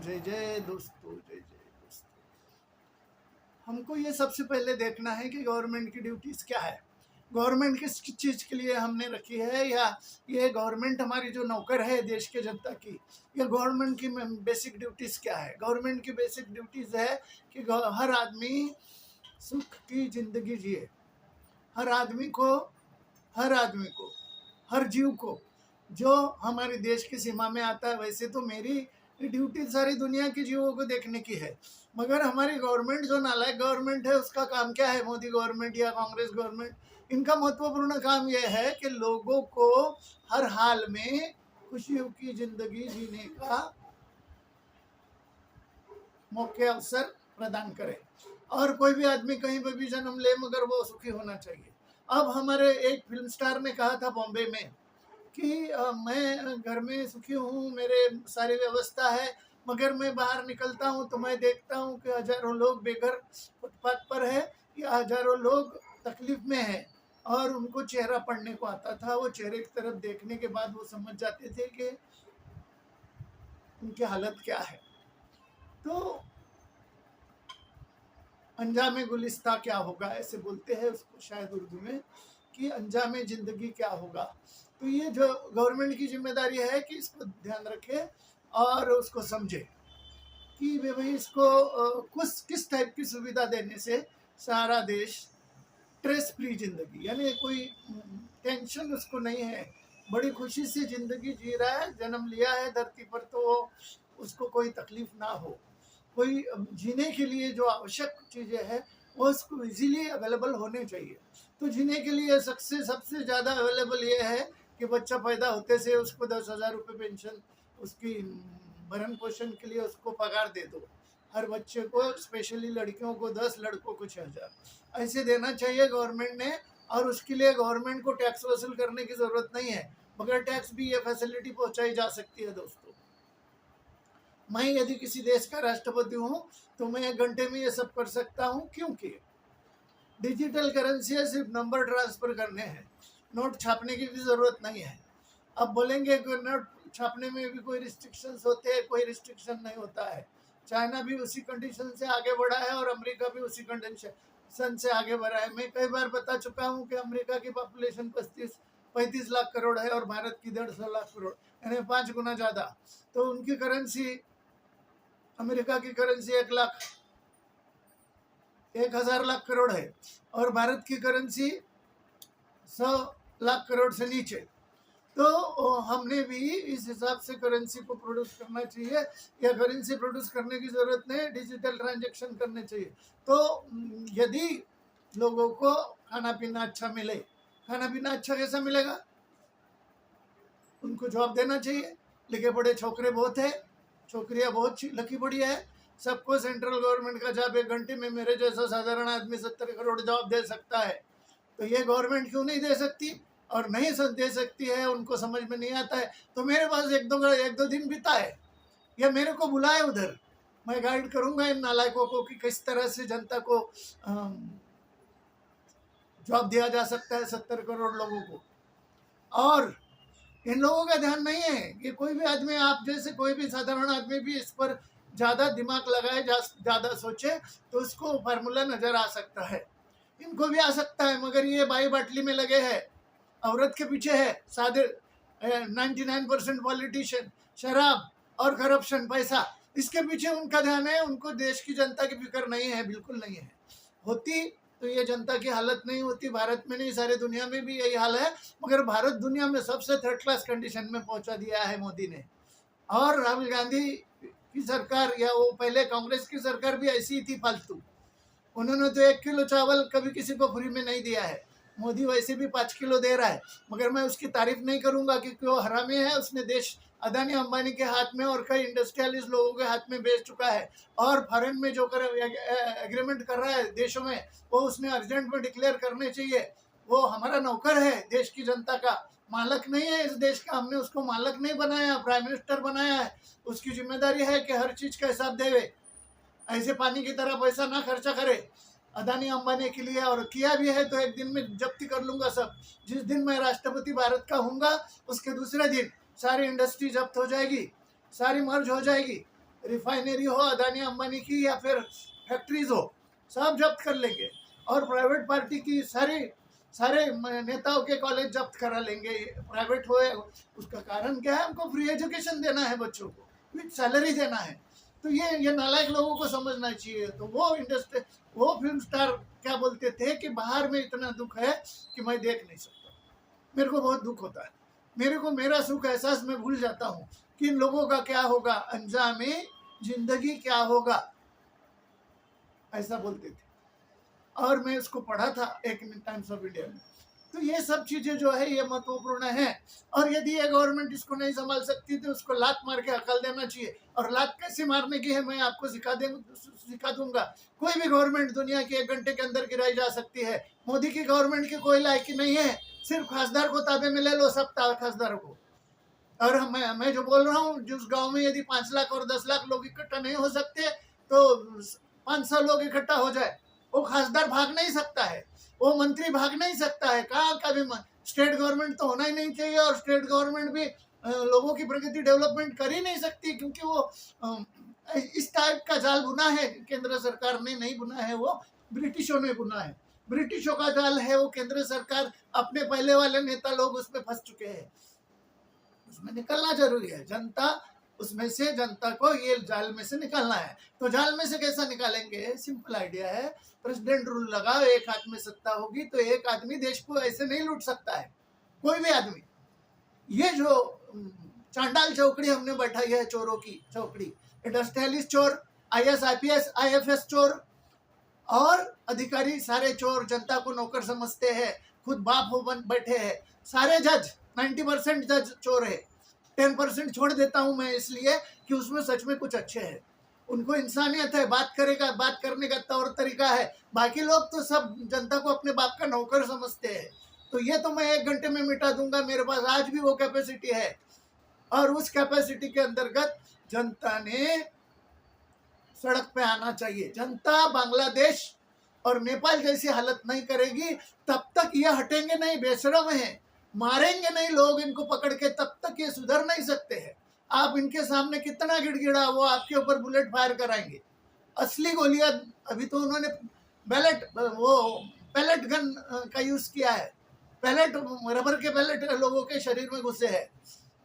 जय जय दोस्तों, जय जय दोस्तों। हमको ये सबसे पहले देखना है कि गवर्नमेंट की ड्यूटीज़ क्या है, गवर्नमेंट किस चीज़ के लिए हमने रखी है, या ये गवर्नमेंट हमारी जो नौकर है देश के जनता की, या गवर्नमेंट की बेसिक ड्यूटीज़ क्या है। गवर्नमेंट की बेसिक ड्यूटीज़ है कि हर आदमी सुख की ज़िंदगी जिए, हर आदमी को हर जीव को जो हमारे देश की सीमा में आता है। वैसे तो मेरी ड्यूटी सारी दुनिया के जीवों को देखने की है, मगर हमारी गवर्नमेंट जो नालायक गवर्नमेंट है उसका काम क्या है, मोदी गवर्नमेंट या कांग्रेस गवर्नमेंट, इनका महत्वपूर्ण काम यह है कि लोगों को हर हाल में खुशियों की जिंदगी जीने का मौके अवसर प्रदान करे, और कोई भी आदमी कहीं पर भी जन्म ले मगर वो सुखी होना चाहिए। अब हमारे एक फिल्म स्टार ने कहा था बॉम्बे में कि मैं घर में सुखी हूँ, मेरे सारी व्यवस्था है, मगर मैं बाहर निकलता हूँ तो मैं देखता हूँ कि हजारों लोग बेघर फुटपाथ पर है, या हजारों लोग तकलीफ में है, और उनको चेहरा पढ़ने को आता था। वो चेहरे की तरफ देखने के बाद वो समझ जाते थे कि उनकी हालत क्या है। तो अंजाम गुलिस्ता क्या होगा, ऐसे बोलते हैं उसको शायद उर्दू में, कि अंजाम जिंदगी क्या होगा। तो ये जो गवर्नमेंट की जिम्मेदारी है कि इसको ध्यान रखे और उसको समझे कि भाई इसको किस टाइप की सुविधा देने से सारा देश स्ट्रेस फ्री जिंदगी, यानी कोई टेंशन उसको नहीं है, बड़ी खुशी से जिंदगी जी रहा है, जन्म लिया है धरती पर तो उसको कोई तकलीफ ना हो, कोई जीने के लिए जो आवश्यक चीज़ें हैं वो उसको इजीली अवेलेबल होने चाहिए। तो जीने के लिए सबसे ज़्यादा अवेलेबल ये है कि बच्चा पैदा होते से उसको 10,000 रुपये पेंशन, उसकी भरण पोषण के लिए उसको पगार दे दो, हर बच्चे को, स्पेशली लड़कियों को 10, लड़कों को 6,000 ऐसे देना चाहिए गवर्नमेंट ने। और उसके लिए गवर्नमेंट को टैक्स वसूल करने की ज़रूरत नहीं है, बगैर टैक्स भी ये फैसिलिटी पहुंचाई जा सकती है। दोस्तों, मैं यदि किसी देश का राष्ट्रपति हूँ तो मैं 1 घंटे में ये सब कर सकता हूँ, क्योंकि डिजिटल करेंसी है, सिर्फ नंबर ट्रांसफ़र करने हैं, नोट छापने की भी ज़रूरत नहीं है। अब बोलेंगे कि नोट छापने में भी कोई रिस्ट्रिक्शंस होते हैं, कोई रिस्ट्रिक्शन नहीं होता है। चाइना भी उसी कंडीशन से आगे बढ़ा है और अमेरिका भी उसी कंडीशन से आगे बढ़ा है। मैं कई बार बता चुका हूँ कि अमेरिका की पॉपुलेशन 35 लाख करोड़ है और भारत की 150 लाख करोड़, यानी 5 गुना ज़्यादा। तो उनकी करेंसी, अमेरिका की करेंसी 1,000 लाख करोड़ है और भारत की करेंसी 100 लाख करोड़ से नीचे। तो हमने भी इस हिसाब से करेंसी को प्रोड्यूस करना चाहिए, या करेंसी प्रोड्यूस करने की ज़रूरत नहीं, डिजिटल ट्रांजैक्शन करने चाहिए। तो यदि लोगों को खाना पीना अच्छा मिले, खाना पीना अच्छा कैसा मिलेगा, उनको जॉब देना चाहिए। लिखे पढ़े छोकरे बहुत है, छोकरियाँ बहुत लकी पड़ी है, सबको सेंट्रल गवर्नमेंट का जॉब 1 घंटे में मेरे जैसा साधारण आदमी 70 करोड़ जॉब दे सकता है। तो ये गवर्नमेंट क्यों नहीं दे सकती, और नहीं दे सकती है, उनको समझ में नहीं आता है। तो मेरे पास एक दो दिन बीता है, या मेरे को बुलाए उधर, मैं गाइड करूंगा इन नालायकों को कि किस तरह से जनता को जॉब दिया जा सकता है 70 करोड़ लोगों को। और इन लोगों का ध्यान नहीं है कि कोई भी आदमी, आप जैसे कोई भी साधारण आदमी भी इस पर ज़्यादा दिमाग लगाए, ज़्यादा सोचे तो उसको फार्मूला नज़र आ सकता है। इनको भी आ सकता है, मगर ये बाई बाटली में लगे हैं, औरत के पीछे है, सादे 99% पॉलिटिशियन, शराब और करप्शन, पैसा, इसके पीछे उनका ध्यान है। उनको देश की जनता की फिक्र नहीं है, बिल्कुल नहीं है। होती तो ये जनता की हालत नहीं होती, भारत में नहीं सारी दुनिया में भी यही हाल है, मगर भारत दुनिया में सबसे 3rd क्लास कंडीशन में पहुंचा दिया है मोदी ने। और राहुल गांधी की सरकार, या वो पहले कांग्रेस की सरकार भी ऐसी ही थी, फालतू। उन्होंने तो 1 किलो चावल कभी किसी को फ्री में नहीं दिया है। मोदी वैसे भी 5 किलो दे रहा है, मगर मैं उसकी तारीफ नहीं करूंगा क्योंकि वो हरामी है। उसने देश अदानी अंबानी के हाथ में और कई इंडस्ट्रियलिस्ट लोगों के हाथ में बेच चुका है, और फॉरेन में जो एग्रीमेंट कर रहा है देशों में, वो उसने अर्जेंट में डिक्लेयर करने चाहिए। वो हमारा नौकर है, देश की जनता का मालक नहीं है। इस देश का हमने उसको मालक नहीं बनाया, प्राइम मिनिस्टर बनाया है। उसकी जिम्मेदारी है कि हर चीज़ का हिसाब देवे, ऐसे पानी की तरह पैसा ना खर्चा करे अदानी अंबानी के लिए। और किया भी है तो एक दिन में जब्ती कर लूंगा सब। जिस दिन मैं राष्ट्रपति भारत का हूँगा उसके दूसरे दिन सारी इंडस्ट्री जब्त हो जाएगी, सारी मर्ज हो जाएगी, रिफाइनरी हो अदानी अंबानी की या फिर फैक्ट्रीज हो, सब जब्त कर लेंगे। और प्राइवेट पार्टी की सारे नेताओं के कॉलेज जब्त करा लेंगे, प्राइवेट हो। उसका कारण क्या है? हमको फ्री एजुकेशन देना है, बच्चों को विथ सैलरी देना है। तो ये नालायक लोगों को समझना चाहिए। तो वो फिल्म स्टार क्या बोलते थे कि बाहर में इतना दुख है कि मैं देख नहीं सकता, मेरे को बहुत दुख होता है, मेरे को मेरा सुख एहसास मैं भूल जाता हूँ कि इन लोगों का क्या होगा, अंजामे जिंदगी क्या होगा, ऐसा बोलते थे। और मैं उसको पढ़ा था एक टाइम्स ऑफ इंडिया में। तो ये सब चीजें जो है ये महत्वपूर्ण है। और यदि ये गवर्नमेंट इसको नहीं संभाल सकती तो उसको लात मार के अकल देना चाहिए। और लात कैसे मारने की है मैं आपको सिखा दूंगा। कोई भी गवर्नमेंट दुनिया की 1 घंटे के अंदर गिराई जा सकती है। मोदी की गवर्नमेंट की कोई लायकी नहीं है, सिर्फ खासदार को ताबे में ले लो, सब खासदारों को। और मैं जो बोल रहा हूँ, जिस गांव में यदि 5 लाख और 10 लाख लोग इकट्ठा नहीं हो सकते तो 500 लोग इकट्ठा हो जाए, वो खासदार भाग नहीं सकता है, वो मंत्री भाग नहीं सकता है। कहाँ का भी स्टेट गवर्नमेंट तो होना ही नहीं चाहिए। और स्टेट गवर्नमेंट भी लोगों की प्रगति डेवलपमेंट कर ही नहीं सकती, क्योंकि वो इस टाइप का जाल बुना है। केंद्र सरकार ने नहीं बुना है, वो ब्रिटिशों ने बुना है। ब्रिटिशों का जाल है वो। केंद्र सरकार अपने पहले वाले नेता लोग उसमें फंस चुके हैं, उसमें निकलना जरूरी है। जनता को ये जाल में से निकालना है। तो जाल में से कैसा निकालेंगे? सिंपल आइडिया है, प्रेसिडेंट रूल लगाओ, एक हाथ में सत्ता होगी तो एक आदमी देश को ऐसे नहीं लूट सकता है, कोई भी आदमी। ये जो चांडाल चौकड़ी हमने बैठाई है, चोरों की चौकड़ी, इंडस्ट्रियलिस्ट चोर, IAS IPS IFS चोर और अधिकारी सारे चोर, जनता को नौकर समझते हैं, खुद बाप हो बन बैठे हैं। सारे जज 90% जज चोर है। 10% छोड़ देता हूं मैं इसलिए कि उसमें सच में कुछ अच्छे हैं, उनको इंसानियत है, बात करने का तौर तरीका है। बाकी लोग तो सब जनता को अपने बाप का नौकर समझते हैं। तो ये तो मैं 1 घंटे में मिटा दूंगा, मेरे पास आज भी वो कैपेसिटी है। और उस कैपेसिटी के अंतर्गत जनता ने सड़क पे आना चाहिए। जनता बांग्लादेश और नेपाल जैसी हालत नहीं करेगी तब तक ये हटेंगे नहीं, बेशरम है, मारेंगे नहीं लोग इनको पकड़ के, तब तक ये सुधर नहीं सकते हैं। आप इनके सामने कितना गिड़गिड़ा, वो आपके ऊपर बुलेट फायर कराएंगे, असली गोलियां। अभी तो उन्होंने पैलेट गन का यूज किया है, रबर के पैलेट लोगों के शरीर में घुसे हैं,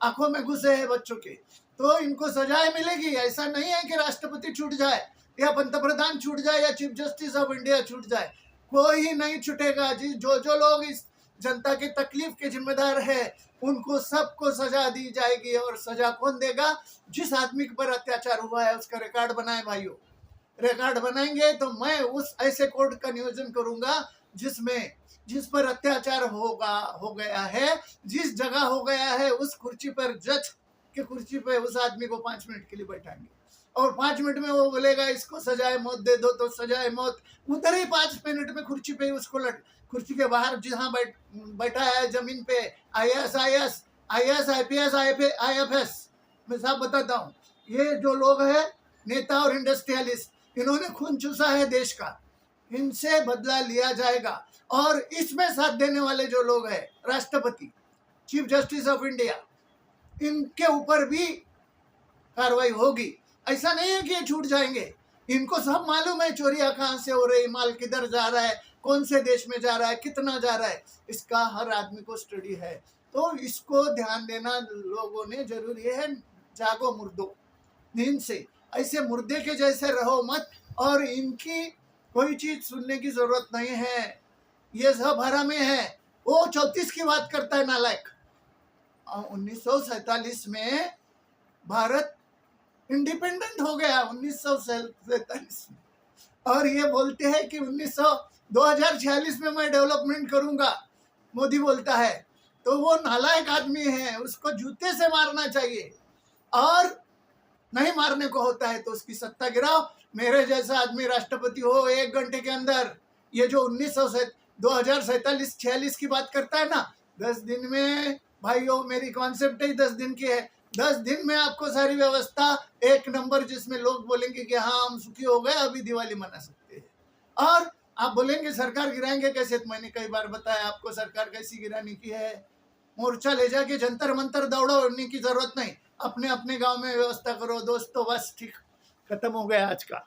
आंखों में घुसे हैं बच्चों के। तो इनको सजाएं मिलेगी। ऐसा नहीं है कि राष्ट्रपति छूट जाए या पंतप्रधान छूट जाए या चीफ जस्टिस ऑफ इंडिया छूट जाए, कोई ही नहीं छूटेगा। जो लोग इस जनता की तकलीफ के जिम्मेदार है उनको सबको सजा दी जाएगी। और सजा कौन देगा? जिस आदमी पर अत्याचार हुआ है उसका रिकॉर्ड बनाए भाइयों, रिकॉर्ड बनाएंगे तो मैं उस ऐसे कोर्ट का नियोजन करूंगा जिस पर अत्याचार हो गया है, जिस जगह हो गया है, उस कुर्सी पर, जज के कुर्सी पर उस आदमी को 5 मिनट के लिए बैठाएंगे। और 5 मिनट में वो बोलेगा इसको सजाए मौत दे दो तो सजाए मौत, उधर ही 5 मिनट में कुर्सी पे उसको कुर्सी के बाहर जहाँ बैठा है जमीन पे, IAS IPS IFS, मैं साफ बताता हूँ, ये जो लोग हैं नेता और इंडस्ट्रियलिस्ट, इन्होंने खून चूसा है देश का, इनसे बदला लिया जाएगा। और इसमें साथ देने वाले जो लोग हैं, राष्ट्रपति, चीफ जस्टिस ऑफ इंडिया, इनके ऊपर भी कार्रवाई होगी। ऐसा नहीं है कि ये छूट जाएंगे, इनको सब मालूम है चोरियां कहाँ से हो रही, माल किधर जा रहा है, कौन से देश में जा रहा है, कितना जा रहा है, इसका हर आदमी को स्टडी है। तो इसको ध्यान देना लोगों ने जरूरी है। जागो मुर्दो, नींद से, ऐसे मुर्दे के जैसे रहो मत। और इनकी कोई चीज सुनने की जरूरत नहीं है, ये सब हरामे है। वो 34 की बात करता है नालायक। 1947 में भारत इंडिपेंडेंट हो गया, 1947 में, और ये बोलते हैं कि 2046 में मैं डेवलपमेंट करूंगा, मोदी बोलता है। तो वो नालायक आदमी है, उसको जूते से मारना चाहिए। और नहीं मारने को होता है तो उसकी सत्ता गिराओ। मेरे जैसा आदमी राष्ट्रपति हो 1 घंटे के अंदर, ये जो 2047-46 की बात करता है ना, 10 दिन में भाइयों, मेरी कॉन्सेप्ट ही 10 दिन की है। 10 दिन में आपको सारी व्यवस्था 1 नंबर, जिसमें लोग बोलेंगे कि हाँ हम सुखी हो गए, अभी दिवाली मना सकते हैं। और आप बोलेंगे सरकार गिराएंगे कैसे, तो मैंने कई बार बताया आपको सरकार कैसी गिराने की है। मोर्चा ले जाके जंतर मंतर दौड़ो, उन्हीं की जरूरत नहीं, अपने अपने गांव में व्यवस्था करो दोस्तों, बस ठीक। खत्म हो गया आज का।